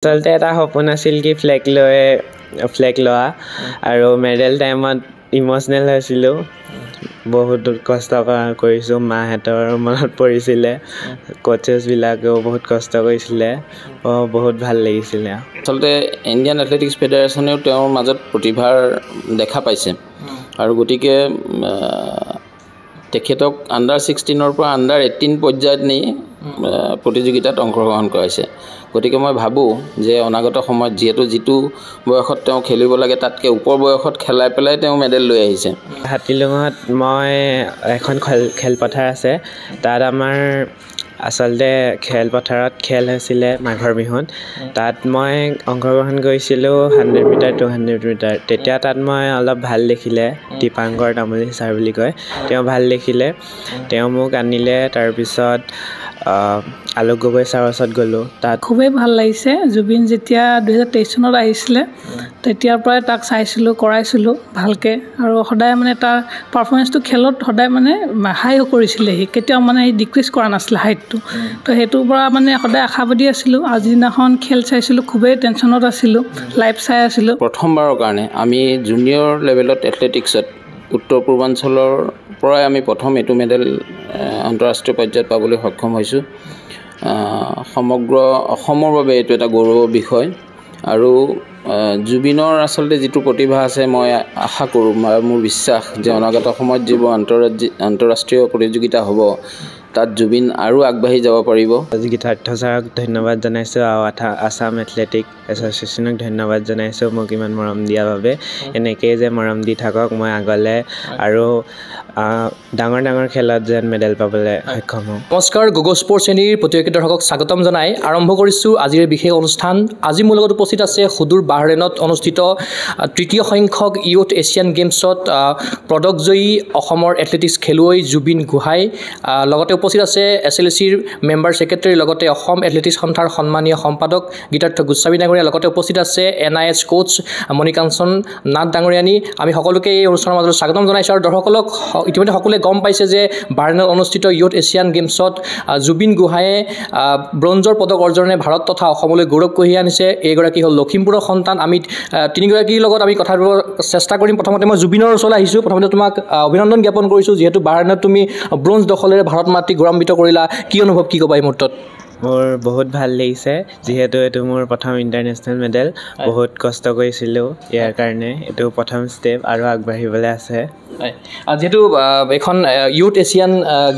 আচলতে এটা সপোন আছিল কি ফ্লেগ লোৱা আৰু মেডেল টাইমত ইম'চনেল হৈছিলোঁ। বহুত কষ্ট কৰিছোঁ, মাহঁতৰ মনত পৰিছিলে, কোচেছবিলাকেও বহুত কষ্ট কৰিছিলে, বহুত ভাল লাগিছিলে। আচলতে ইণ্ডিয়ান এথলেটিক্স ফেডাৰেশ্যনেও তেওঁৰ মাজত প্ৰতিভাৰ দেখা পাইছে আৰু গতিকে তেখেতক আণ্ডাৰ-16 পৰা আণ্ডাৰ-18 পৰ্যায়ত নি প্ৰতিযোগিতাত অংশগ্ৰহণ কৰাইছে। গতিকে মই ভাবোঁ যে অনাগত সময়ত যিটো বয়সত তেওঁ খেলিব লাগে তাতকৈ ওপৰ বয়সত খেলাই পেলাই তেওঁ মেডেল লৈ আহিছে। হাতীলুঙত মই এখন খেলপথাৰ আছে, তাত আমাৰ আচলতে খেলপথাৰত খেল হৈছিলে মাঘৰ বিহুত। তাত মই অংশগ্ৰহণ কৰিছিলোঁ 100 মিটাৰ 200 মিটাৰ। তেতিয়া তাত মই অলপ ভাল দেখিলে, দীপাংকৰ তামুলী ছাৰ বুলি কয়, তেওঁ ভাল দেখিলে, তেওঁ মোক আনিলে। তাৰপিছত আলোক গগৈ ছাৰৰ ওচৰত গ'লোঁ। তাত খুবেই ভাল লাগিছে। জুবিন যেতিয়া 2023 চনত আহিছিলে তেতিয়াৰ পৰাই তাক চাইছিলোঁ, কৰাইছিলোঁ ভালকৈ, আৰু সদায় মানে তাৰ পাৰফৰ্মেঞ্চটো খেলত সদায় মানে হাই কৰিছিলে। সি কেতিয়াও মানে ডিক্ৰিজ কৰা নাছিলে হাইটটো। তো সেইটোৰ পৰা মানে সদায় আশাবাদী আছিলোঁ। আজিদিনাখন খেল চাইছিলোঁ, খুবেই টেনশ্যনত আছিলোঁ, লাইভ চাই আছিলোঁ। প্ৰথমবাৰৰ কাৰণে আমি জুনিয়ৰ লেভেলত এথলেটিক্সত উত্তৰ পূৰ্বাঞ্চলৰ পৰাই আমি প্ৰথম এইটো মেডেল আন্তঃৰাষ্ট্ৰীয় পৰ্যায়ত পাবলৈ সক্ষম হৈছোঁ। সমগ্ৰ অসমৰ বাবে এইটো এটা গৌৰৱৰ বিষয় আৰু জুবিনৰ আচলতে যিটো প্ৰতিভা আছে, মই আশা কৰোঁ, মোৰ বিশ্বাস যে অনাগত সময়ত যিবোৰ আন্তঃৰাষ্ট্ৰীয় প্ৰতিযোগিতা হ'ব তাত জুবিন আৰু আগবাঢ়ি যাব পাৰিব। গীতাৰ্থ ছাৰক ধন্যবাদ জনাইছোঁ আৰু আছাম এথলেটিক এছ'চিয়েশ্যনক ধন্যবাদ জনাইছোঁ মোক ইমান মৰম দিয়াৰ বাবে। এনেকৈয়ে যে মৰম দি থাকক, মই আগলৈ আৰু ডাঙৰ ডাঙৰ খেলত যেন মেডেল পাবলৈ সক্ষম হওঁ। নমস্কাৰ, গগৈ স্পৰ্টছ শ্ৰেণীৰ প্ৰতিযোগী দৰ্শকক স্বাগতম জনাই আৰম্ভ কৰিছোঁ আজিৰ বিশেষ অনুষ্ঠান। আজি মোৰ লগত উপস্থিত আছে সুদূৰ বাহৰেইনত অনুষ্ঠিত 3য় সংখ্যক ইউথ এছিয়ান গেমছত পদকজয়ী অসমৰ এথলেটিক্স খেলুৱৈ জুবিন গোহাঁই, লগতে উপস্থিত আছে SLCৰ মেম্বাৰ ছেক্ৰেটাৰী, লগতে অসম এথলেটিক্স সন্থাৰ সন্মানীয় সম্পাদক গীতাৰ্থ গোস্বামী ডাঙৰীয়া, লগতে উপস্থিত আছে NIS কোচ মণিকাঞ্চন নাথ ডাঙৰীয়ানী। আমি সকলোকে এই অনুষ্ঠানৰ মাজত স্বাগতম জনাইছোঁ আৰু দৰ্শকসকলক ইতিমধ্যে সকলোৱে গম পাইছে যে বাহৰেইনত অনুষ্ঠিত ইউথ এছিয়ান গেমছত জুবিন গোহাঁয়ে ব্ৰঞ্জৰ পদক অৰ্জনে ভাৰত তথা অসমলৈ গৌৰৱ কঢ়িয়াই আনিছে। এইগৰাকী হ'ল লখিমপুৰৰ সন্তান। আমি তিনিগৰাকীৰ লগত আমি কথা পাতিব চেষ্টা কৰিম। প্ৰথমতে মই জুবিনৰ ওচৰলৈ আহিছোঁ। প্ৰথমতে তোমাক অভিনন্দন জ্ঞাপন কৰিছোঁ, যিহেতু বাহৰেইনত তুমি ব্ৰঞ্জ দখলেৰে ভাৰত মাতৃক গৌৰৱান্বিত কৰিলা। কি অনুভৱ, কি ক'বা এই মুহূৰ্তত? মোৰ বহুত ভাল লাগিছে, যিহেতু এইটো মোৰ প্ৰথম ইণ্টাৰনেশ্যনেল মেডেল। বহুত কষ্ট কৰিছিলোঁ ইয়াৰ কাৰণে। এইটো প্ৰথম ষ্টেপ, আৰু আগবাঢ়িবলৈ আছে। যিহেতু এখন ইউথ এছিয়ান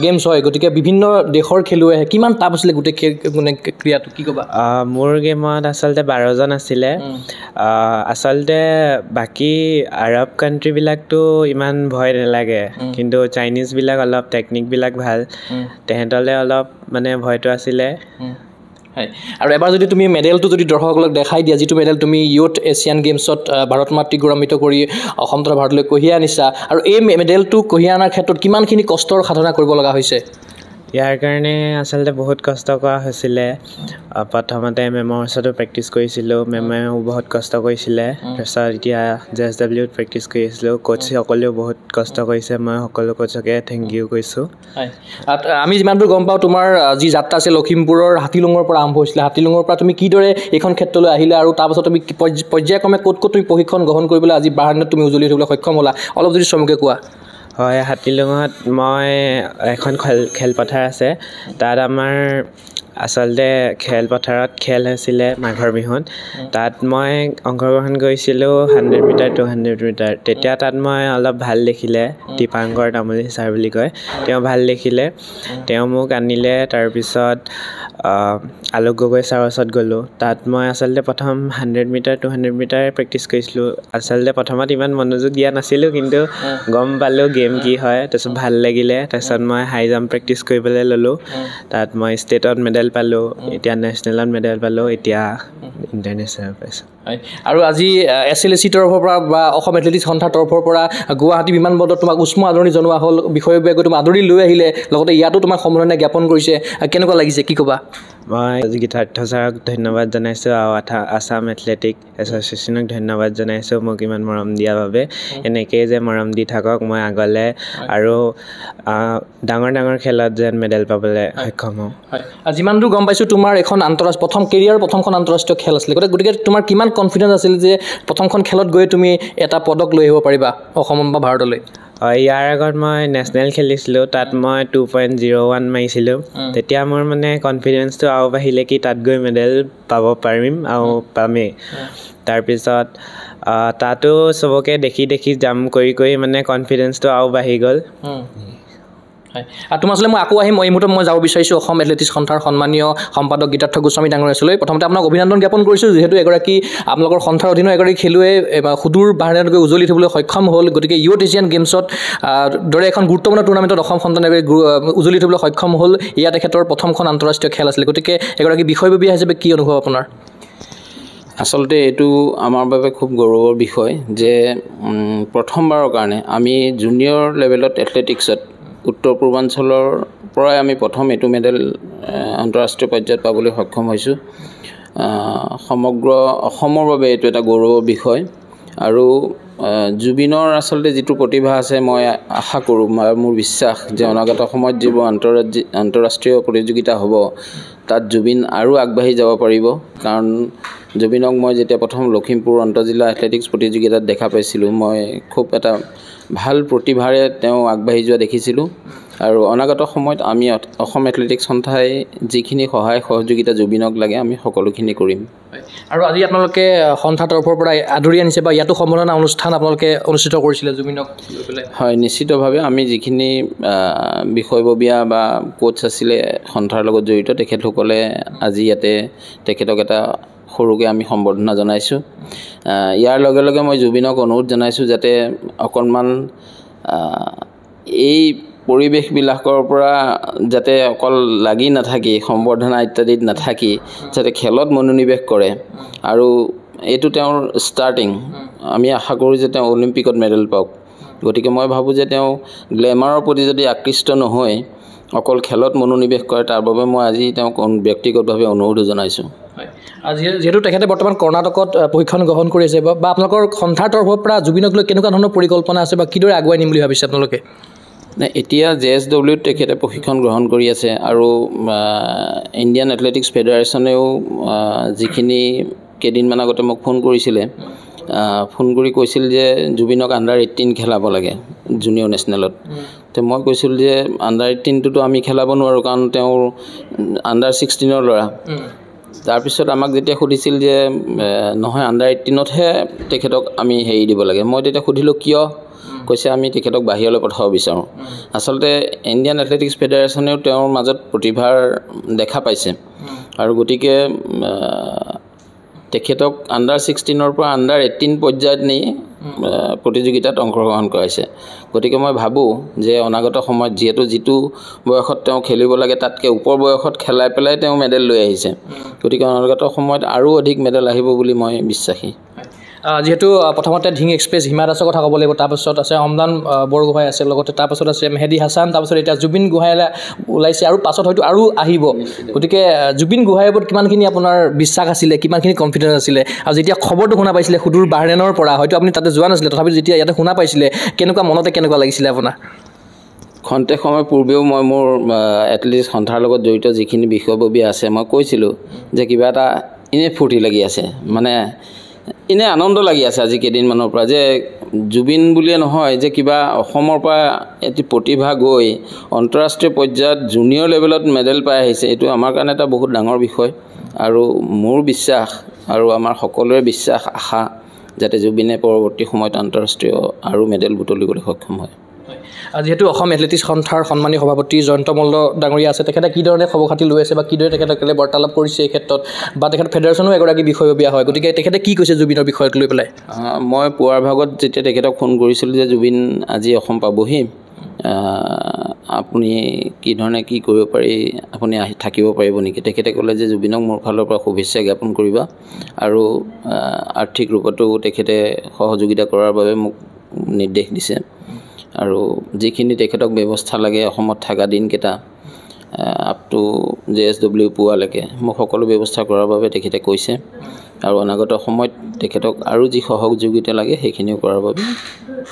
গেমছ হয়, গতিকে বিভিন্ন দেশৰ খেলুৱৈ আহে, কিমান টাফ আছিলে গোটেই মানে ক্ৰীড়াটো, কি ক'বা? মোৰ গেমত আচলতে 12জন আছিলে। আচলতে বাকী আৰৱ কাণ্ট্ৰিবিলাকতো ইমান ভয় নালাগে, কিন্তু চাইনিজবিলাক অলপ টেকনিকবিলাক ভাল, তেহেঁতলৈ অলপ মানে ভয়টো আছিলে। হয়, আৰু এবাৰ যদি তুমি মেডেলটো যদি দৰ্শকসকলক দেখাই দিয়া, যিটো মেডেল তুমি ইউথ এছিয়ান গেমছত ভাৰত মাতৃক গৌৰৱান্বিত কৰি অসম তথা ভাৰতলৈ কঢ়িয়াই আনিছা, আৰু এই মেডেলটো কঢ়িয়াই অনাৰ ক্ষেত্ৰত কিমানখিনি কষ্টৰ সাধনা কৰিব লগা হৈছে? ইয়াৰ কাৰণে আচলতে বহুত কষ্ট কৰা হৈছিলে। প্ৰথমতে মেমৰ ওচৰতো প্ৰেক্টিচ কৰিছিলোঁ, মেমেও বহুত কষ্ট কৰিছিলে। তাৰপিছত এতিয়া JSWত প্ৰেক্টিচ কৰি আছিলোঁ। কোচসকলেও বহুত কষ্ট কৰিছে, মই সকলো কোচকে থেংক ইউ কৈছোঁ। আমি যিমান দূৰ গম পাওঁ, তোমাৰ যি যাত্ৰা আছে লখিমপুৰৰ হাতীলুঙৰ পৰা আৰম্ভ হৈছিলে। হাতীলুঙৰ পৰা তুমি কিদৰে এইখন ক্ষেত্ৰলৈ আহিলা, আৰু তাৰপাছত তুমি পৰ্যায়ক্ৰমে ক'ত তুমি প্ৰশিক্ষণ গ্ৰহণ কৰিবলৈ আজি বাহৰেইনত তুমি উজলি উঠিবলৈ সক্ষম হ'লা, অলপ যদি চমুকৈ কোৱা। হয়, হাতীলুঙত মই এখন খেলপথাৰ আছে, তাত আমাৰ আচলতে খেলপথাৰত খেল হৈছিলে মাঘৰ বিহুত। তাত মই অংশগ্ৰহণ কৰিছিলোঁ 100 মিটাৰ 200 মিটাৰ। তেতিয়া তাত মই অলপ ভাল দেখিলে, দীপাংকৰ তামুলী ছাৰ বুলি কয়, তেওঁ ভাল দেখিলে, তেওঁ মোক আনিলে। তাৰপিছত আলোক গগৈ ছাৰৰ ওচৰত গ'লোঁ। তাত মই আচলতে প্ৰথম 100 মিটাৰ 200 মিটাৰ প্ৰেক্টিচ কৰিছিলোঁ। আচলতে প্ৰথমত ইমান মনোযোগ দিয়া নাছিলোঁ, কিন্তু গম পালোঁ গেম কি হয়, তাৰপিছত ভাল লাগিলে। তাৰপিছত মই হাই জাম্প প্ৰেক্টিচ কৰিবলৈ ল'লোঁ। তাত মই ষ্টেটত মেডেল পালোঁ, এতিয়া নেশ্যনেলত মেডেল পালোঁ, এতিয়া ইণ্টাৰনেশ্যনেল পাইছোঁ। আৰু আজি SLC তৰফৰ পৰা বা অসম এথলেটিক্স সন্থাৰ তৰফৰ পৰা গুৱাহাটী বিমানবন্দৰত তোমাক উষ্ম আদৰণি জনোৱা হ'ল, বিষয়ববীয়াকৈ তোমাক আদৰি লৈ আহিলে, লগতে ইয়াতো তোমাক সম্বৰ্ধনা জ্ঞাপন কৰিছে। কেনেকুৱা লাগিছে, কি ক'বা? মই গীতাৰ্থ ছাৰক ধন্যবাদ জনাইছোঁ আৰু আছাম এথলেটিক এছ'চিয়েশ্যনক ধন্যবাদ জনাইছোঁ মোক ইমান মৰম দিয়াৰ বাবে। এনেকৈয়ে যে মৰম দি থাকক, মই আগলৈ আৰু ডাঙৰ ডাঙৰ খেলত যেন মেডেল পাবলৈ সক্ষম হওঁ। যিমান দূৰ গম পাইছোঁ, তোমাৰ এখন প্ৰথমখন আন্তঃৰাষ্ট্ৰীয় খেল খেল আছিলে গতিকে তোমাৰ কিমান কনফিডেন্স আছিল যে প্ৰথমখন খেলত গৈ তুমি এটা পদক লৈ আহিব পাৰিবা অসম বা ভাৰতলৈ ইয়াৰ আগত মই নেশ্যনেল খেলিছিলোঁ তাত মই 2.01 মাৰিছিলোঁ তেতিয়া মোৰ মানে কনফিডেন্সটো আৰু বাঢ়িলে কি তাত গৈ মেডেল পাব পাৰিম আৰু পামেই তাৰপিছত তাতো চবকে দেখি জাম কৰি মানে কনফিডেন্সটো আৰু বাঢ়ি গ'ল আৰু তোমাৰ ওচৰলৈ মই আকৌ আহিম এই মুহূৰ্তত মই যাব বিচাৰিছোঁ অসম এথলেটিক্স সন্থাৰ সন্মানীয় সম্পাদক গীতাৰ্থ গোস্বামী ডাঙৰীয়ালৈ প্ৰথমতে আপোনাক অভিনন্দন জ্ঞাপন কৰিছোঁ যিহেতু এগৰাকী আপোনালোকৰ সন্থাৰ অধীনৰ এগৰাকী খেলুৱৈ সুদূৰ বাহিৰত গৈ উজলি উঠিবলৈ সক্ষম হ'ল গতিকে ইউথ এছিয়ান গেমছত দৰে এখন গুৰুত্বপূৰ্ণ টুৰ্ণামেণ্টত অসম সন্তানে উজলি উঠিবলৈ সক্ষম হ'ল এয়া তেখেতৰ প্ৰথমখন আন্তঃৰাষ্ট্ৰীয় খেল আছিলে গতিকে এগৰাকী বিষয়ববীয়া হিচাপে কি অনুভৱ আপোনাৰ আচলতে এইটো আমাৰ বাবে খুব গৌৰৱৰ বিষয় যে প্ৰথমবাৰৰ কাৰণে আমি জুনিয়ৰ লেভেলত এথলেটিক্সত উত্তৰ পূৰ্বাঞ্চলৰ পৰাই আমি প্ৰথম এইটো মেডেল আন্তঃৰাষ্ট্ৰীয় পৰ্যায়ত পাবলৈ সক্ষম হৈছোঁ সমগ্ৰ অসমৰ বাবে এইটো এটা গৌৰৱৰ বিষয় আৰু জুবিনৰ আচলতে যিটো প্ৰতিভা আছে মই আশা কৰোঁ মোৰ বিশ্বাস যে অনাগত সময়ত যিবোৰ আন্তঃৰাষ্ট্ৰীয় প্ৰতিযোগিতা হ'ব তাত জুবিন আৰু আগবাঢ়ি যাব পাৰিব কাৰণ জুবিনক মই যেতিয়া প্ৰথম লখিমপুৰ আন্তঃজিলা এথলেটিক্স প্ৰতিযোগিতাত দেখা পাইছিলোঁ মই খুব এটা ভাল প্ৰতিভাৰে তেওঁ আগবাঢ়ি যোৱা দেখিছিলোঁ আৰু অনাগত সময়ত আমি অসম এথলেটিক্স সন্থাই যিখিনি সহায় সহযোগিতা জুবিনক লাগে আমি সকলোখিনি কৰিম আৰু আজি আপোনালোকে সন্থাৰ তৰফৰ পৰা আদৰি আনিছে বা ইয়াতো সম্বৰ্ধনা অনুষ্ঠান আপোনালোকে অনুষ্ঠিত কৰিছিলে জুবিনক হয় নিশ্চিতভাৱে আমি যিখিনি বিষয়ববীয়া বা কোচ আছিলে সন্থাৰ লগত জড়িত তেখেতসকলে আজি ইয়াতে তেখেতক এটা সৰুকৈ আমি সম্বৰ্ধনা জনাইছোঁ ইয়াৰ লগে লগে মই জুবিনক অনুৰোধ জনাইছোঁ যাতে অকণমান এই পৰিৱেশবিলাকৰ পৰা যাতে অকল লাগি নাথাকি সম্বৰ্ধনা ইত্যাদিত নাথাকি যাতে খেলত মনোনিৱেশ কৰে আৰু এইটো তেওঁৰ ষ্টাৰ্টিং আমি আশা কৰোঁ যে তেওঁ অলিম্পিকত মেডেল পাওক গতিকে মই ভাবোঁ যে তেওঁ গ্লেমাৰৰ প্ৰতি যদি আকৃষ্ট নহয় অকল খেলত মনোনিৱেশ কৰে তাৰ বাবে মই আজি তেওঁক ব্যক্তিগতভাৱে অনুৰোধ জনাইছোঁ যিহেতু তেখেতে বৰ্তমান কৰ্ণাটকত প্ৰশিক্ষণ গ্ৰহণ কৰি আছে বা আপোনালোকৰ সন্থাৰ তৰফৰ পৰা জুবিনক লৈ কেনেকুৱা ধৰণৰ পৰিকল্পনা আছে বা কিদৰে আগুৱাই নিম বুলি ভাবিছে আপোনালোকে এতিয়া JSWত তেখেতে প্ৰশিক্ষণ গ্ৰহণ কৰি আছে আৰু ইণ্ডিয়ান এথলেটিক্স ফেডাৰেশ্যনেও যিখিনি কেইদিনমান আগতে মোক ফোন কৰিছিলে ফোন কৰি কৈছিল যে জুবিনক আণ্ডাৰ-18 খেলাব লাগে জুনিয়ৰ নেশ্যনেলত তো মই কৈছিলোঁ যে আণ্ডাৰ-18টোতো আমি খেলাব নোৱাৰোঁ কাৰণ তেওঁৰ আণ্ডাৰ-16ৰ ল'ৰা তাৰপিছত আমাক যেতিয়া সুধিছিল যে নহয় আণ্ডাৰ-18তহে তেখেতক আমি হেৰি দিব লাগে মই তেতিয়া সুধিলোঁ কিয় কৈছে আমি তেখেতক বাহিৰলৈ পঠাব বিচাৰোঁ আচলতে ইণ্ডিয়ান এথলেটিক্স ফেডাৰেশ্যনেও তেওঁৰ মাজত প্ৰতিভাৰ দেখা পাইছে আৰু গতিকে তেখেতক আণ্ডাৰ-16ৰ পৰা আণ্ডাৰ-18 পৰ্যায়ত নি প্ৰতিযোগিতাত অংশগ্ৰহণ কৰাইছে গতিকে মই ভাবোঁ যে অনাগত সময়ত যিটো বয়সত তেওঁ খেলিব লাগে তাতকৈ ওপৰ বয়সত খেলাই পেলাই তেওঁ মেডেল লৈ আহিছে গতিকে অনাগত সময়ত আৰু অধিক মেডেল আহিব বুলি মই বিশ্বাসী যিহেতু প্ৰথমতে ঢিং এক্সপ্ৰেছ হিমা দাসৰ কথা ক'ব লাগিব তাৰপাছত আছে অমদান বৰগোহাঁই আছে লগতে তাৰপাছত আছে মেহেদি হাছান তাৰপাছত এতিয়া জুবিন গোহাঁইলৈ ওলাইছে আৰু পাছত হয়তো আৰু আহিব গতিকে জুবিন গোহাঁইৰ ওপৰত কিমানখিনি আপোনাৰ বিশ্বাস আছিলে কিমানখিনি কনফিডেঞ্চ আছিলে আৰু যেতিয়া খবৰটো শুনা পাইছিলে সুদূৰ বাহৰেইনৰ পৰা হয়তো আপুনি তাতে যোৱা নাছিলে তথাপিও যেতিয়া ইয়াতে শুনা পাইছিলে কেনেকুৱা লাগিছিলে আপোনাৰ খন্তেক সময় পূৰ্বেও মই মোৰ এথলেটিক্স সন্থাৰ লগত জড়িত যিখিনি বিষয়ববীয়া আছে মই কৈছিলোঁ যে কিবা এটা ইনে ফূৰ্তি লাগি আছে মানে ইনে আনন্দ লাগি আছে আজি কেইদিনমানৰ পৰা যে জুবিন বুলিয়ে নহয় যে কিবা অসমৰ পৰা এটি প্ৰতিভা গৈ আন্তঃৰাষ্ট্ৰীয় পৰ্যায়ত জুনিয়ৰ লেভেলত মেডেল পাই আহিছে এইটো আমাৰ কাৰণে এটা বহুত ডাঙৰ বিষয় আৰু মোৰ বিশ্বাস আৰু আমাৰ সকলোৰে বিশ্বাস আশা যাতে জুবিনে পৰৱৰ্তী সময়ত আন্তঃৰাষ্ট্ৰীয় আৰু মেডেল বুটলিবলৈ সক্ষম হয় যিহেতু অসম এথলেটিক্স সন্থাৰ সন্মানীয় সভাপতি জয়ন্ত মল্ল ডাঙৰীয়া আছে তেখেতে কি ধৰণে খবৰ খাতি লৈ আছে বা কিদৰে তেখেতসকলে বাৰ্তালাপ কৰিছে এই ক্ষেত্ৰত বা তেখেত ফেডাৰেশ্যনো এগৰাকী বিষয়ববীয়া হয় গতিকে তেখেতে কি কৈছে জুবিনৰ বিষয়ক লৈ পেলাই মই পুৱাৰ ভাগত যেতিয়া তেখেতক ফোন কৰিছিলোঁ যে জুবিন আজি অসম পাবহি আপুনি কি ধৰণে কি কৰিব পাৰি আপুনি থাকিব পাৰিব নেকি তেখেতে ক'লে যে জুবিনক মোৰ ফালৰ পৰা শুভেচ্ছা জ্ঞাপন কৰিবা আৰু আৰ্থিক ৰূপতো তেখেতে সহযোগিতা কৰাৰ বাবে মোক নিৰ্দেশ দিছে আৰু যিখিনি তেখেতক ব্যৱস্থা লাগে অসমত থকা দিনকেইটা আপ টু JSW পোৱালৈকে মোক সকলো ব্যৱস্থা কৰাৰ বাবে তেখেতে কৈছে আৰু অনাগত সময়ত তেখেতক আৰু যি সহযোগিতা লাগে সেইখিনিও কৰাৰ বাবে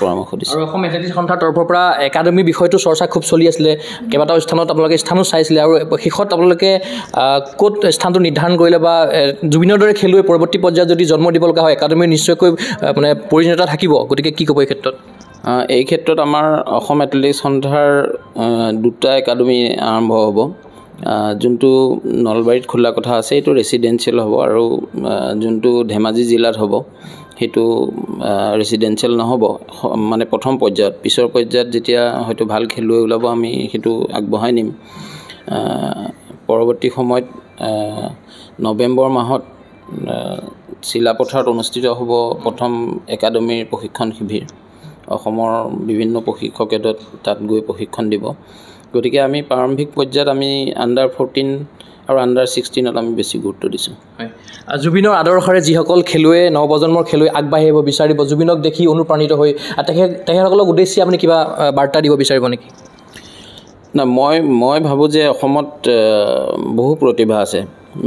পৰামৰ্শ দিছোঁ। আৰু অসম এথলেটিক্স সন্থাৰ তৰফৰ পৰা একাডেমি বিষয়টো চৰ্চা খুব চলি আছিলে, কেইবাটাও স্থানত আপোনালোকে স্থানো চাইছিলে, আৰু শেষত আপোনালোকে ক'ত স্থানটো নিৰ্ধাৰণ কৰিলে, বা জুবিনৰ দৰে খেলুৱৈ পৰৱৰ্তী পৰ্যায়ত যদি জন্ম দিব লগা হয় একাডেমিৰ নিশ্চয়কৈ মানে প্ৰয়োজনীয়তা থাকিব, গতিকে কি ক'ব এই ক্ষেত্ৰত? এই ক্ষেত্ৰত আমাৰ অসম এথলেটিক্স সন্থাৰ 2টা একাডেমি আৰম্ভ হ'ব। যোনটো নলবাৰীত খোলা কথা আছে এইটো ৰেচিডেঞ্চিয়েল হ'ব, আৰু যোনটো ধেমাজি জিলাত হ'ব সেইটো ৰেচিডেঞ্চিয়েল নহ'ব, মানে প্ৰথম পৰ্যায়ত। পিছৰ পৰ্যায়ত যেতিয়া হয়তো ভাল খেলুৱৈ ওলাব আমি সেইটো আগবঢ়াই নিম। পৰৱৰ্তী সময়ত নৱেম্বৰ মাহত চিলাপথাৰত অনুষ্ঠিত হ'ব প্ৰথম একাডেমিৰ প্ৰশিক্ষণ শিবিৰ। অসমৰ বিভিন্ন প্ৰশিক্ষকে তাত গৈ প্ৰশিক্ষণ দিব। গতিকে আমি প্ৰাৰম্ভিক পৰ্যায়ত আমি আণ্ডাৰ-14 আৰু আণ্ডাৰ-16ত আমি বেছি গুৰুত্ব দিছোঁ। জুবিনৰ আদৰ্শৰে যিসকল খেলুৱৈ নৱপ্ৰজন্মৰ খেলুৱৈ আগবাঢ়িব বিচাৰিব, জুবিনক দেখি অনুপ্ৰাণিত হৈ তেখেতসকলক উদ্দেশ্যে আপুনি কিবা বাৰ্তা দিব বিচাৰিব নেকি? না, মই ভাবোঁ যে অসমত বহু প্ৰতিভা আছে।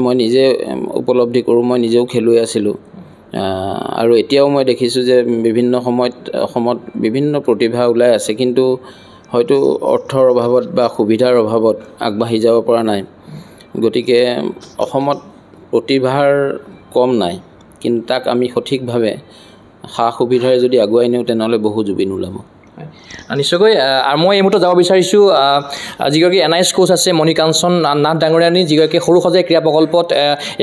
মই নিজে উপলব্ধি কৰোঁ, মই নিজেও খেলুৱৈ আছিলোঁ, আৰু এতিয়াও মই দেখিছোঁ যে বিভিন্ন সময়ত অসমত বিভিন্ন প্ৰতিভা ওলাই আছে, কিন্তু হয়তো অৰ্থৰ অভাৱত বা সুবিধাৰ অভাৱত আগবাঢ়ি যাব পৰা নাই। গতিকে অসমত প্ৰতিভাৰ কম নাই, কিন্তু তাক আমি সঠিকভাৱে সা সুবিধাৰে যদি আগুৱাই নিওঁ তেনেহ'লে বহু জুবিন ওলাব। নিশ্চয়কৈ। আৰু মই এইমতে যাব বিচাৰিছোঁ যিগৰাকী NIS কোচ আছে মণিকাঞ্চন নাথ ডাঙৰীয়ানী, যিগৰাকী সৰু সজাই ক্ৰীড়া প্ৰকল্পত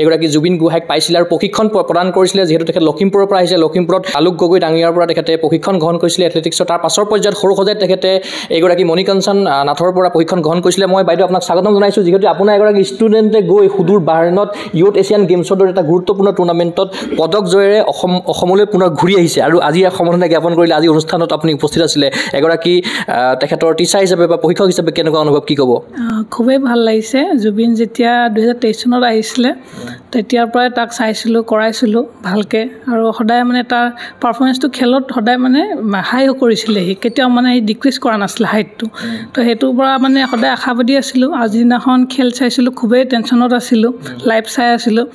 এগৰাকী জুবিন গোহাঁইক পাইছিলে আৰু প্ৰশিক্ষণ প্ৰদান কৰিছিলে। যিহেতু তেখেত লখিমপুৰৰ পৰা আহিছে, লখিমপুৰত আলোক গগৈ ডাঙৰীয়াৰ পৰা তেখেতে প্ৰশিক্ষণ গ্ৰহণ কৰিছিলে এথলেটিক্সৰ। তাৰ পাছৰ পৰ্যায়ত সৰু সজাইত তেখেতে এগৰাকী মণিকাঞ্চন নাথৰ পৰা প্ৰশিক্ষণ গ্ৰহণ কৰিছিলে। মই বাইদেউ আপোনাক স্বাগতম জনাইছোঁ, যিহেতু আপোনাৰ এগৰাকী ষ্টুডেণ্টে গৈ সুদূৰ বাহৰেইনত ইউথ এছিয়ান গেমছৰ দৰে এটা গুৰুত্বপূৰ্ণ টুৰ্ণামেণ্টত পদক জয়েৰে অসমলৈ পুনৰ ঘূৰি আহিছে, আৰু আজি সম্বৰ্ধনা জ্ঞাপন কৰিলে। আজি অনুষ্ঠানত আপুনি উপস্থিত আছিলে, এগৰাকী তেখেতৰ টিচাৰ হিচাপে বা প্ৰশিক্ষক হিচাপে কেনেকুৱা অনুভৱ, কি ক'ব? খুবেই ভাল লাগিছে। জুবিন যেতিয়া 2023 চনত আহিছিলে তেতিয়াৰ পৰাই তাক চাইছিলোঁ, কৰাইছিলোঁ ভালকৈ, আৰু সদায় মানে তাৰ পাৰফৰ্মেঞ্চটো খেলত সদায় মানে হাই কৰিছিলে। সি কেতিয়াও মানে ডিক্ৰিজ কৰা নাছিলে হাইটটো। তো সেইটোৰ পৰা মানে সদায় আশাবাদী আছিলোঁ। আজিদিনাখন খেল চাইছিলোঁ, খুবেই টেনশ্যনত আছিলোঁ, লাইভ চাই আছিলোঁ।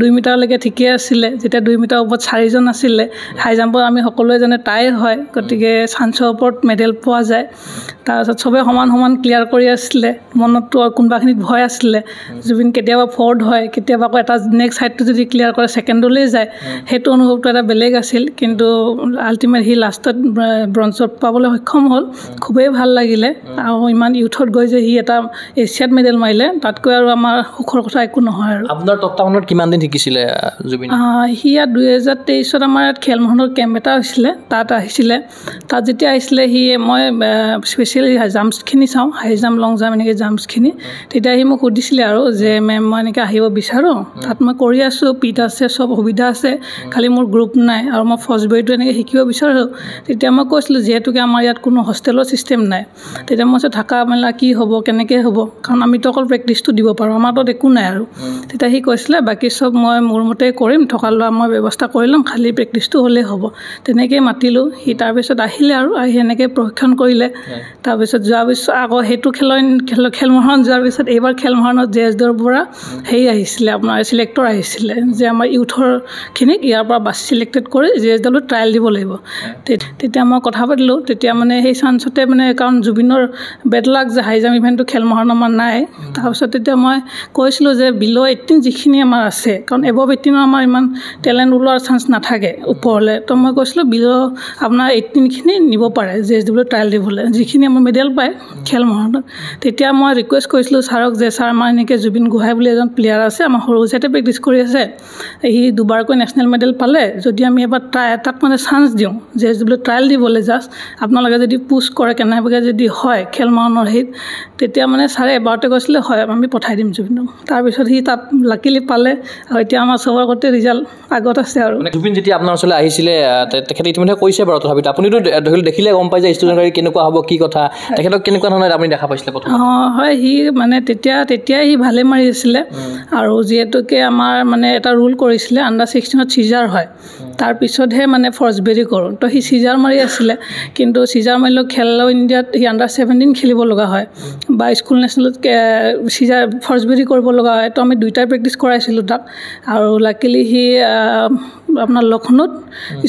2 মিটাৰলৈকে ঠিকেই আছিলে। যেতিয়া 2 মিটাৰ ওপৰত 4জন আছিলে, হাই জাম্পত আমি সকলোৱে জানে তাই হয়, গতিকে চান্সৰ ওপৰত মেডেল পোৱা যায়। তাৰপিছত চবেই সমান ক্লিয়াৰ কৰি আছিলে। মনততো কোনোবাখিনিত ভয় আছিলে, জুবিন কেতিয়াবা ফ'ৰ্থ হয়, কেতিয়াবা আকৌ এটা নেক্সট হাইটটো যদি ক্লিয়াৰ কৰে ছেকেণ্ডলৈ যায়, সেইটো অনুভৱটো এটা বেলেগ আছিল। কিন্তু আল্টিমেট সি লাষ্টত ব্ৰঞ্জত পাবলৈ সক্ষম হ'ল, খুবেই ভাল লাগিলে। আৰু ইমান ইউথত গৈ যে সি এটা এছিয়াত মেডেল মাৰিলে, তাতকৈ আৰু আমাৰ সুখৰ কথা একো নহয়। আৰু আপোনাৰ তত্বাৱধানত কিমান দিন শিকিছিলে জুবিন? সি ইয়াত 2023ত আমাৰ ইয়াত খেলমোহনৰ কেম্প এটা হৈছিলে, তাত আহিছিলে। তাত যেতিয়া আহিছিলে মই স্পেচিয়েলি জাম্পছখিনি চাওঁ, হাই জাম্প, লং জাম্প, এনেকৈ জাম্পছখিনি। তেতিয়া সি মোক সুধিছিলে আৰু যে মেম মই এনেকৈ আহিব বিচাৰোঁ, তাত মই কৰি আছোঁ, পিট আছে, চব সুবিধা আছে, খালি মোৰ গ্ৰুপ নাই, আৰু মই ফৰ্চবেৰীটো এনেকৈ শিকিব বিচাৰোঁ। তেতিয়া মই কৈছিলোঁ যিহেতুকে আমাৰ ইয়াত কোনো হোষ্টেলৰ ছিষ্টেম নাই, তেতিয়া মই থকা মেলা কি হ'ব, কেনেকৈ হ'ব, কাৰণ আমিতো অকল প্ৰেক্টিছটো দিব পাৰোঁ, আমাৰ তাত একো নাই। আৰু তেতিয়া সি কৈছিলে বাকী চব মই মোৰ মতেই কৰিম, থকা লোৱা মই ব্যৱস্থা কৰি ল'ম, খালি প্ৰেক্টিছটো হ'লেই হ'ব। তেনেকৈয়ে মাতিলোঁ। সি তাৰপিছত আহিলে, আৰু আহি এনেকৈ প্ৰশিক্ষণ কৰিলে। তাৰপিছত যোৱাৰ পিছত আকৌ সেইটো খেলমোহৰণ যোৱাৰ পিছত এইবাৰ খেলমোহৰণত JSDৰ পৰা আহিছিলে, আপোনাৰ চিলেক্টৰ আহিছিলে যে আমাৰ ইউথৰখিনিক ইয়াৰ পৰা বাছি চিলেক্টেড কৰি JSDলৈ ট্ৰায়েল দিব লাগিব। তেতিয়া মই কথা পাতিলোঁ। তেতিয়া মানে সেই চান্সতে মানে, কাৰণ জুবিনৰ বেড লাক যে হাই জাম্প ইভেণ্টটো খেলমোহৰণ আমাৰ নাই। তাৰপিছত তেতিয়া মই কৈছিলোঁ যে বিল' 18 যিখিনি আমাৰ আছে, কাৰণ এবভ 18 আমাৰ ইমান টেলেণ্ট ওলোৱাৰ চান্স নাথাকে ওপৰলৈ। তো মই কৈছিলোঁ বিল' আপোনাৰ 18খিনি নিব পাৰে JSDলৈ ট্ৰায়েল দিবলৈ, যিখিনি আমাৰ মেডেল পায় খেলমোহৰণত। তেতিয়া মই ৰিকুৱেষ্ট কৰিছিলোঁ ছাৰক যে ছাৰ আমাৰ এনেকৈ জুবিন গোহাঁই বুলি এজন প্লেয়াৰ আছে, আমাৰ সৰু চাইতে প্ৰেক্টিছ কৰি আছে, সি 2বাৰকৈ নেশ্যনেল মেডেল পালে, যদি আমি এবাৰ তাক মানে চান্স দিওঁ JSDলৈ ট্ৰায়েল দিবলৈ, জাষ্ট আপোনালোকে যদি পুছ কৰে কেনেবাকৈ যদি হয় খেলমোহৰণৰ তেতিয়া মানে ছাৰে এবাৰতে কৈছিলে হয় আমি পঠাই দিম জুবিনক। তাৰপিছত সি তাত লাকিলি পালে, আৰু এতিয়া আমাৰ চবৰ আগতে ৰিজাল্ট আগত আছে। আৰু জুবিন যেতিয়া আপোনাৰ ওচৰলৈ আহিছিলে তেখেতে ইতিমধ্যে কৈছে বাৰু, তথাপিতো আপুনিতো দেখিলে গম পাই যে ষ্টুডেণ্ট কেনেকুৱা হ'ব কি কথা তেখেতক কেনেকুৱা ধৰণৰ আপুনি দেখা পাইছিলে প্ৰথম হয় সি মানে তেতিয়াই সি ভালে মাৰি আছিলে আৰু যিহেতুকে আমাৰ মানে এটা ৰুল কৰিছিলে আণ্ডাৰ 16ত চিজাৰ হয় তাৰপিছতহে মানে ফৰ্চবেৰি কৰোঁ তো সি চিজাৰ মাৰি আছিলে কিন্তু চিজাৰ মাৰিলেও খেলো ইণ্ডিয়াত সি আণ্ডাৰ 17 খেলিব লগা হয় বা স্কুল নেশ্যনেলত চিজাৰ ফৰ্চবেৰি কৰিব লগা হয় তো আমি দুইটাই প্ৰেক্টিছ কৰাইছিলোঁ তাক আৰু লাকিলি সি আপোনাৰ লক্ষ্ণৌত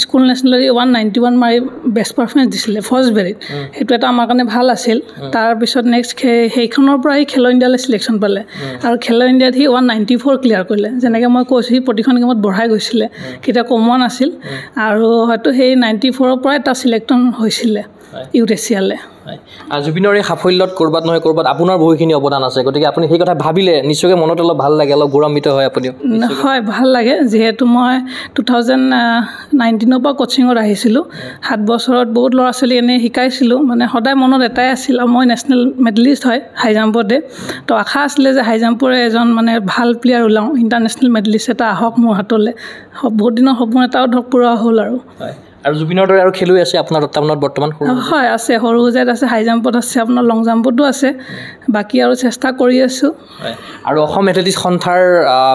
স্কুল নেশ্যনেলত 191 মাৰি বেষ্ট পাৰফৰ্মেঞ্চ দিছিলে ফৰ্চবেৰিত সেইটো এটা আমাৰ কাৰণে ভাল আছিল তাৰপিছত নেক্সট সেইখনৰ পৰা সি খেলো ইণ্ডিয়ালৈ ছিলেকশ্যন পালে আৰু খেলো ইণ্ডিয়াত সি 194 ক্লিয়াৰ কৰিলে যেনেকৈ মই কৈছোঁ সি প্ৰতিখন গেমত বঢ়াই গৈছিলে কেতিয়া কমোৱা নাছিল আৰু হয়তো সেই 94ৰ পৰাই তাৰ ছিলেক্টন হৈছিলে ইউথ এছিয়ালৈ জুবিনৰ এই সাফল্যত ক'ৰবাত নহয় ক'ৰবাত আপোনাৰ বহুখিনি অৱদান আছে গতিকে আপুনি সেই কথা ভাবিলে নিশ্চয়কৈ মনত অলপ ভাল লাগে অলপ গৌৰৱান্বিত হয় আপুনিও হয় ভাল লাগে যিহেতু মই 2019ৰ পৰা কোচিঙত আহিছিলোঁ 7 বছৰত বহুত ল'ৰা ছোৱালী এনেই শিকাইছিলোঁ মানে সদায় মনত এটাই আছিল আৰু মই নেশ্যনেল মেডেলিষ্ট হয় হাই জাম্পতে তো আশা আছিলে যে হাই জাম্পৰে এজন মানে ভাল প্লেয়াৰ ওলাওঁ ইণ্টাৰনেশ্যনেল মেডেলিষ্ট এটা আহক মোৰ হাতলৈ বহুত দিনৰ সপোন এটাও ধৰক পূৰা হ'ল আৰু জুবিনৰ দৰে আৰু খেলুৱৈ আছে আপোনাৰ দত্তামনত বৰ্তমান হয় আছে সৰু সজাইত আছে হাই জাম্পত আছে আপোনাৰ লং জাম্পতো আছে বাকী আৰু চেষ্টা কৰি আছোঁ আৰু অসম এথলেটিক্স সন্থাৰ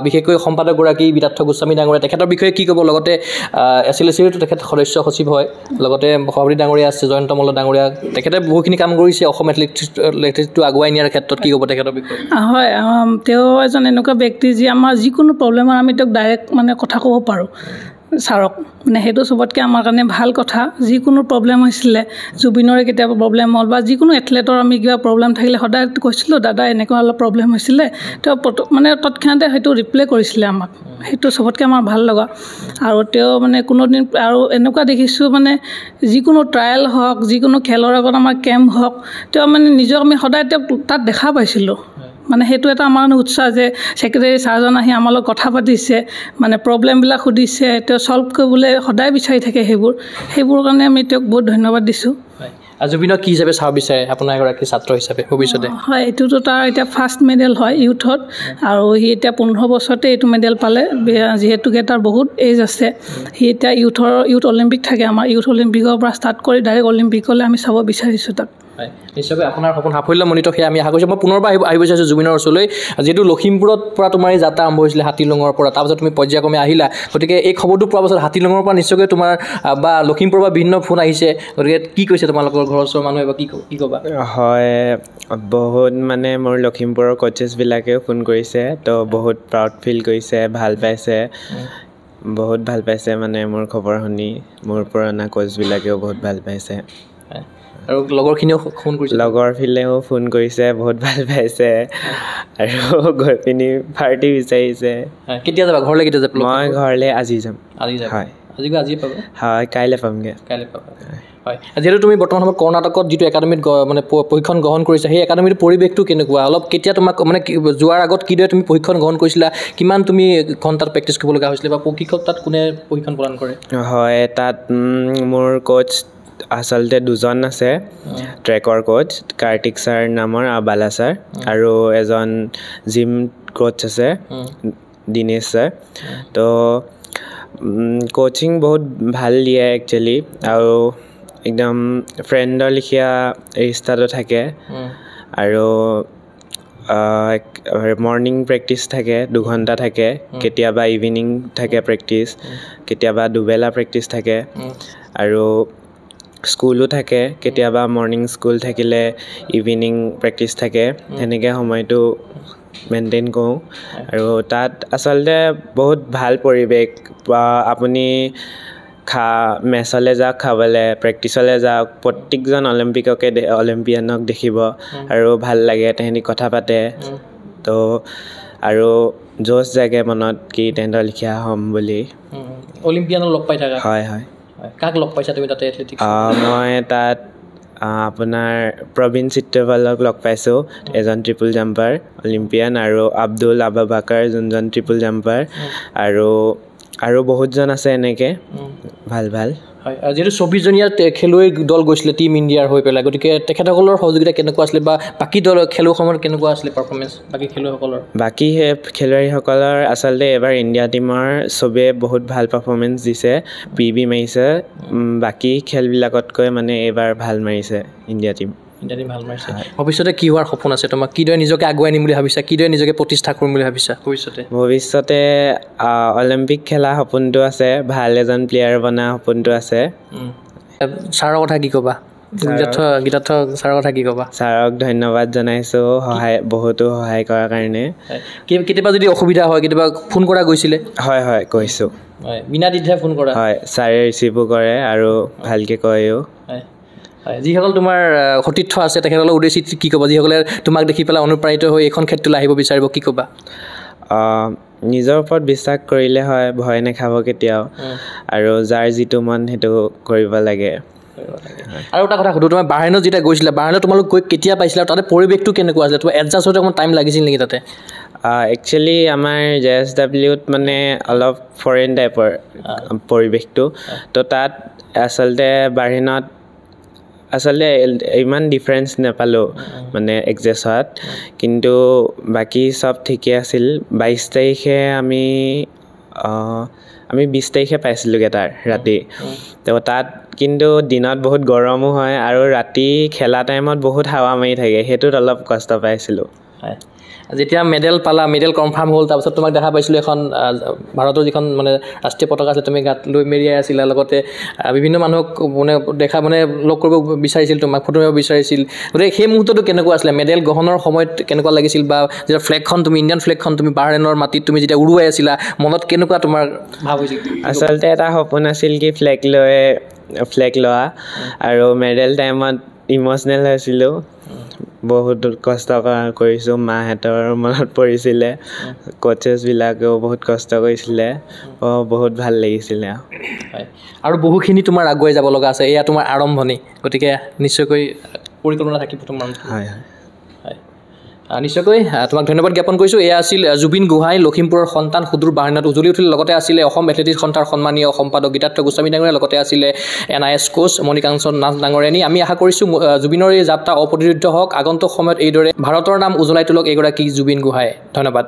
বিশেষকৈ সম্পাদকগৰাকী বিদাৰ্থ গোস্বামী ডাঙৰীয়া তেখেতৰ বিষয়ে কি ক'ব লগতে SLCৰতো তেখেত সদস্য সচিব হয় লগতে সভাপতি ডাঙৰীয়া আছে জয়ন্ত মল্ল ডাঙৰীয়া তেখেতে বহুখিনি কাম কৰিছে অসম এথলেটিক্সটো আগুৱাই নিয়াৰ ক্ষেত্ৰত কি ক'ব তেখেতৰ বিষয়ে হয় তেওঁ এজন এনেকুৱা ব্যক্তি যি আমাৰ যিকোনো প্ৰব্লেমত আমি তেওঁক ডাইৰেক্ট মানে কথা ক'ব পাৰোঁ ছাৰক মানে সেইটো চবতকৈ আমাৰ কাৰণে ভাল কথা যিকোনো প্ৰব্লেম হৈছিলে জুবিনৰে কেতিয়াবা প্ৰব্লেম হ'ল বা যিকোনো এথলেটৰ আমি কিবা প্ৰব্লেম থাকিলে সদায় কৈছিলোঁ দাদা এনেকুৱা অলপ প্ৰব্লেম হৈছিলে তেওঁ মানে তৎক্ষণাতে সেইটো ৰিপ্লাই কৰিছিলে আমাক সেইটো চবতকৈ আমাৰ ভাল লগা আৰু তেওঁ মানে কোনোদিন আৰু এনেকুৱা দেখিছোঁ মানে যিকোনো ট্ৰায়েল হওক যিকোনো খেলৰ আগত আমাৰ কেম্প হওক তেওঁ মানে নিজক আমি সদায় তেওঁক তাত দেখা পাইছিলোঁ মানে সেইটো এটা আমাৰ কাৰণে উৎসাহ যে ছেক্ৰেটাৰী ছাৰজন আহি আমাৰ লগত কথা পাতিছে মানে প্ৰব্লেমবিলাক সুধিছে তেওঁ ছল্ভ কৰিবলৈ সদায় বিচাৰি থাকে সেইবোৰ কাৰণে আমি তেওঁক বহুত ধন্যবাদ দিছোঁ জুবিনক কি হিচাপে চাব বিচাৰে আপোনাৰ এগৰাকী ছাত্ৰ হিচাপে ভৱিষ্যতে হয় এইটোতো তাৰ এতিয়া ফাৰ্ষ্ট মেডেল হয় ইউথত আৰু সি এতিয়া 15 বছৰতে এইটো মেডেল পালে যিহেতুকে তাৰ বহুত এজ আছে সি এতিয়া ইউথ অলিম্পিক থাকে আমাৰ ইউথ অলিম্পিকৰ পৰা ষ্টাৰ্ট কৰি ডাইৰেক্ট অলিম্পিকলৈ আমি চাব বিচাৰিছোঁ তাক নিশ্চয়কৈ আপোনাৰ সপোন সাফল্যমণ্ডিত সেয়া আমি আশা কৰিছোঁ মই পুনৰবাৰ আহিব বিচাৰিছোঁ জুবিনৰ ওচৰলৈ যিহেতু লখিমপুৰত পৰা তোমাৰ এই যাত্ৰা আৰম্ভ হৈছিলে হাতীলুঙৰ পৰা তাৰপিছত তুমি পৰ্যায়ক্ৰমে আহিলা গতিকে এই খবৰটো পোৱাৰ পাছত হাতীলুঙৰ পৰা নিশ্চয়কৈ তোমাৰ বা লখিমপুৰৰ পৰা বিভিন্ন ফোন আহিছে গতিকে কি কৈছে তোমালোকৰ ঘৰৰ ওচৰৰ মানুহে বা কি ক'বা হয় বহুত মানে মোৰ লখিমপুৰৰ কোচেছবিলাকেও ফোন কৰিছে তো বহুত প্ৰাউড ফিল কৰিছে ভাল পাইছে বহুত ভাল পাইছে মানে মোৰ খবৰ শুনি মোৰ পুৰণা কোচবিলাকেও বহুত ভাল পাইছে আৰু লগৰখিনিও ফোন কৰিছে লগৰফালেও ফোন কৰিছে বহুত ভাল পাইছে আৰু গৈ পিনি পাৰ্টি বিচাৰিছে কেতিয়া যাবা ঘৰলৈ কেতিয়া যাবা মই ঘৰলৈ আজি যাম হয় আজি পাবা হয় কাইলৈ পামগৈ হয় যিহেতু তুমি বৰ্তমান সময়ত কৰ্ণাটকত যিটো একাডেমীত মানে প্ৰশিক্ষণ গ্ৰহণ কৰিছা সেই একাডেমীৰ পৰিৱেশটো কেনেকুৱা অলপ কেতিয়া তোমাক মানে যোৱাৰ আগত কিদৰে তুমি প্ৰশিক্ষণ গ্ৰহণ কৰিছিলা কিমান তুমি ঘণ্টাত প্ৰেক্টিছ কৰিব লগা হৈছিলে বা প্ৰশিক্ষক তাত কোনে প্ৰশিক্ষণ প্ৰদান কৰে হয় তাত মোৰ কোচ আচলতে দুজন আছে ট্ৰেকৰ কোচ কাৰ্তিক ছাৰ নামৰ বালা ছাৰ আৰু এজন জিম কোচ আছে দিনেশ ছাৰ তো কোচিং বহুত ভাল দিয়ে একচুৱেলি আৰু একদম ফ্ৰেণ্ডৰ লেখীয়া ৰিষ্টাটো থাকে আৰু মৰ্ণিং প্ৰেক্টিছ থাকে 2 ঘণ্টা থাকে কেতিয়াবা ইভিনিং থাকে প্ৰেক্টিছ কেতিয়াবা দুবেলা প্ৰেক্টিছ থাকে আৰু স্কুলো থাকে কেতিয়াবা মৰ্ণিং স্কুল থাকিলে ইভিনিং প্ৰেক্টিছ থাকে সেনেকৈ সময়টো মেইনটেইন কৰোঁ আৰু তাত আচলতে বহুত ভাল পৰিৱেশ আপুনি মেচলৈ যাওক খাবলৈ প্ৰেক্টিচলৈ যাওক প্ৰত্যেকজন অলিম্পিয়ানক দেখিব আৰু ভাল লাগে তেহেঁতি কথা পাতে তো আৰু জোচ জাগে মনত কি তেহেঁতৰ লিখীয়া হ'ম বুলি অলিম্পিয়ানক লগ পাই থাকা হয় হয় কাক লগ পাইছা তুমি তাতে এথলেটিক্স মই তাত আপোনাৰ প্ৰবীণ চিত্ৰপালক লগ পাইছোঁ এজন ট্ৰিপল জাম্পাৰ অলিম্পিয়ান আৰু আব্দুল আবাবাকাৰ যোনজন ট্ৰিপল জাম্পাৰ আৰু বহুতজন আছে এনেকৈ ভাল হয় যেহেতু 24জনীয়া খেলুৱৈ দল গৈছিলে টিম ইণ্ডিয়াৰ হৈ পেলাই গতিকে তেখেতসকলৰ সহযোগিতা কেনেকুৱা আছিলে বা বাকী দল খেলুৱৈসমূহৰ কেনেকুৱা আছিলে পাৰফৰ্মেঞ্চ বাকী খেলুৱৈসকলৰ বাকী খেলুৱৈসকলৰ আচলতে এবাৰ ইণ্ডিয়া টীমৰ চবেই বহুত ভাল পাৰফৰ্মেঞ্চ দিছে PB মাৰিছে বাকী খেলবিলাকতকৈ মানে এইবাৰ ভাল মাৰিছে ইণ্ডিয়া টীম ভাল মাৰিছে ভৱিষ্যতে কি হোৱাৰ সপোন আছে তোমাক কিদৰে নিজকে আগুৱাই নিম বুলি ভাবিছা কিদৰে নিজকে প্ৰতিষ্ঠা কৰিম বুলি ভাবিছা ভৱিষ্যতে অলিম্পিক খেলা সপোনটো আছে ভাল এজন প্লেয়াৰ বনা সপোনটো আছে ছাৰৰ কথা কি ক'বা গীতাৰ্থ ছাৰৰ কথা কি ক'বা ছাৰক ধন্যবাদ জনাইছোঁ বহুতো সহায় কৰাৰ কাৰণে কেতিয়াবা যদি অসুবিধা হয় কেতিয়াবা ফোন কৰা গৈছিলে হয় কৈছোঁ বিনা দ্বিধাই ফোন কৰা হয় ছাৰে ৰিচিভো কৰে আৰু ভালকৈ কয়ও যিসকল তোমাৰ সতীৰ্থ আছে তেখেতসকলৰ উদ্দেশ্যে কি ক'বা যিসকলে তোমাক দেখি পেলাই অনুপ্ৰাণিত হৈ এইখন ক্ষেত্ৰলৈ আহিব বিচাৰিব কি ক'বা নিজৰ ওপৰত বিশ্বাস কৰিলে হয় ভয় নাখাব কেতিয়াও আৰু যাৰ যিটো মন সেইটো কৰিব লাগে আৰু এটা কথা সুধো তোমাৰ বাহিৰত যেতিয়া গৈছিলা বাহিৰত তোমালোক গৈ কেতিয়া পাইছিলা তাতে পৰিৱেশটো কেনেকুৱা আছিলে তোমাৰ এডজাষ্ট হওঁতে অকণমান টাইম লাগিছিল নেকি তাতে একচুৱেলি আমাৰ JSWত মানে অলপ ফৰেইন টাইপৰ পৰিৱেশটো তো তাত আচলতে বাহিৰত আচলতে ইমান ডিফাৰেঞ্চ নাপালোঁ মানে এডজাষ্ট হোৱাত কিন্তু বাকী চব ঠিকে আছিল 22 তাৰিখে আমি 20 তাৰিখে পাইছিলোঁগৈ তাৰ ৰাতি তো তাত কিন্তু দিনত বহুত গৰমো হয় আৰু ৰাতি খেলা টাইমত বহুত হাৱা মাৰি থাকে সেইটোত অলপ কষ্ট পাইছিলোঁ যেতিয়া মেডেল পালা মেডেল কনফাৰ্ম হ'ল তাৰপিছত তোমাক দেখা পাইছিলোঁ এখন ভাৰতৰ যিখন মানে ৰাষ্ট্ৰীয় পতাকা আছে তুমি গাত লৈ মেৰিয়াই আছিলা লগতে বিভিন্ন মানুহক মানে দেখা মানে লগ কৰিব বিচাৰিছিল তোমাক ফটো মাৰিব বিচাৰিছিল গতিকে সেই মুহূৰ্তটো কেনেকুৱা আছিলে মেডেল গ্ৰহণৰ সময়ত কেনেকুৱা লাগিছিল বা যেতিয়া ফ্লেগখন তুমি ইণ্ডিয়ান ফ্লেগখন তুমি বাহৰেইনৰ মাটিত তুমি যেতিয়া উৰুৱাই আছিলা মনত কেনেকুৱা তোমাৰ ভাৱ হৈছিল আচলতে এটা সপোন আছিল কি ফ্লেগ লোৱা আৰু মেডেল টাইমত ইম'চনেল হৈছিলোঁ বহুত কষ্ট কৰিছোঁ মাহঁতৰ মনত পৰিছিলে কোচেছবিলাকেও বহুত কষ্ট কৰিছিলে বহুত ভাল লাগিছিলে আৰু বহুখিনি তোমাৰ আগুৱাই যাব লগা আছে এয়া তোমাৰ আৰম্ভণি গতিকে নিশ্চয়কৈ পৰিকল্পনা থাকিব তোমাৰ হয় নিশ্চয়কৈ তোমাক ধন্যবাদ জ্ঞাপন কৰিছোঁ এয়া আছিল জুবিন গোহাঁই লখিমপুৰৰ সন্তান সুদূৰ বাহিৰত উজলি উঠিল লগতে আছিলে অসম এথলেটিক্স সন্থাৰ সন্মানীয় সম্পাদক গীতাৰ্থ গোস্বামী ডাঙৰীয়া লগতে আছিলে NIS কোচ মণিকাঞ্চন নাথ ডাঙৰীয়ানী আমি আশা কৰিছোঁ জুবিনৰ এই যাত্ৰা অপ্ৰতিৰোধ্য হওক আগন্তুক সময়ত এইদৰে ভাৰতৰ নাম উজ্বলাই তোলক এগৰাকী জুবিন গোহাঁই ধন্যবাদ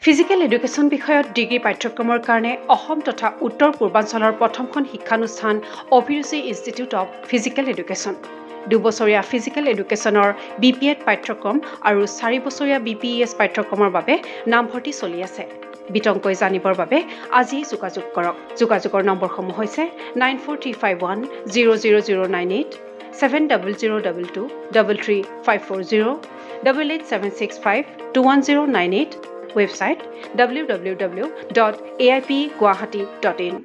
ফিজিকেল এডুকেশ্যন বিষয়ত ডিগ্ৰী পাঠ্যক্ৰমৰ কাৰণে অসম তথা উত্তৰ পূৰ্বাঞ্চলৰ প্ৰথমখন শিক্ষানুষ্ঠান অভিৰুচি ইনষ্টিটিউট অৱ ফিজিকেল এডুকেশ্যন 2 বছৰীয়া ফিজিকেল এডুকেশ্যনৰ BPEd পাঠ্যক্ৰম আৰু 4 বছৰীয়া BPES পাঠ্যক্ৰমৰ বাবে নামভৰ্তি চলি আছে বিতংকৈ জানিবৰ বাবে আজি যোগাযোগ কৰক যোগাযোগৰ নম্বৰসমূহ হৈছে 9435100098 700222 33540 88765210998 website www.aipguwahati.in